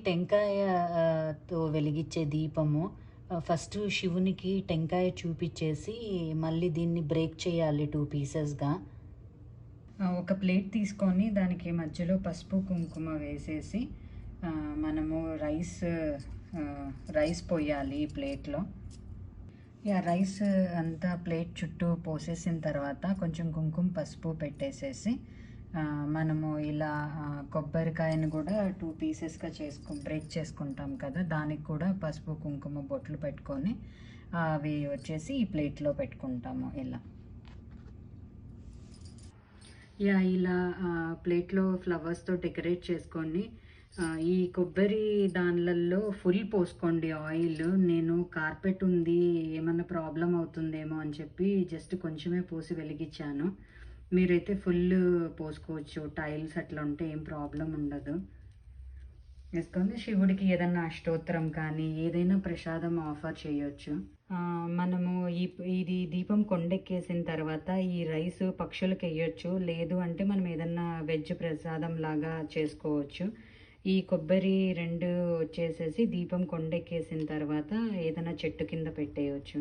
టెంకాయ తో వెలిగించే దీపము ఫస్ట్ శివునికి టెంకాయ చూపించేసి మళ్ళీ దీన్ని బ్రేక్ చేయాలి 2 పీసెస్గా. ఒక ప్లేట్ తీసుకొని దానికి మధ్యలో పసుపు కుంకుమ వేసేసి మనము రైస్ పోయాలి ఈ ప్లేట్లో. రైస్ అంతా ప్లేట్ చుట్టూ పోసేసిన తర్వాత కొంచెం కుంకుమ పసుపు పెట్టేసేసి మనము ఇలా కొబ్బరికాయను కూడా 2 పీసెస్గా బ్రేక్ చేసుకుంటాం కదా, దానికి కూడా పసుపు కుంకుమ బొట్లు పెట్టుకొని అవి వచ్చేసి ఈ ప్లేట్లో పెట్టుకుంటాము. ఇలా ప్లేట్లో ఫ్లవర్స్తో డెకరేట్ చేసుకొని ఈ కొబ్బరి దానిలలో ఫుల్ పోసుకోండి ఆయిల్. నేను కార్పెట్ ఉంది ఏమన్నా ప్రాబ్లం అవుతుందేమో అని చెప్పి జస్ట్ కొంచెమే పోసి వెలిగించాను. మీరైతే ఫుల్ పోసుకోవచ్చు, టైల్స్ అట్లా ఉంటే ఏం ప్రాబ్లం ఉండదు. వేసుకొని శివుడికి ఏదన్నా అష్టోత్తరం కానీ ఏదైనా ప్రసాదం ఆఫర్ చేయొచ్చు. మనము ఇది దీపం కొండెక్కేసిన తర్వాత ఈ రైస్ పక్షులకు వేయొచ్చు, లేదు అంటే మనం ఏదన్నా వెజ్ ప్రసాదం లాగా చేసుకోవచ్చు. ఈ కొబ్బరి 2 వచ్చేసేసి దీపం కొండెక్కేసిన తర్వాత ఏదైనా చెట్టు కింద పెట్టేయచ్చు.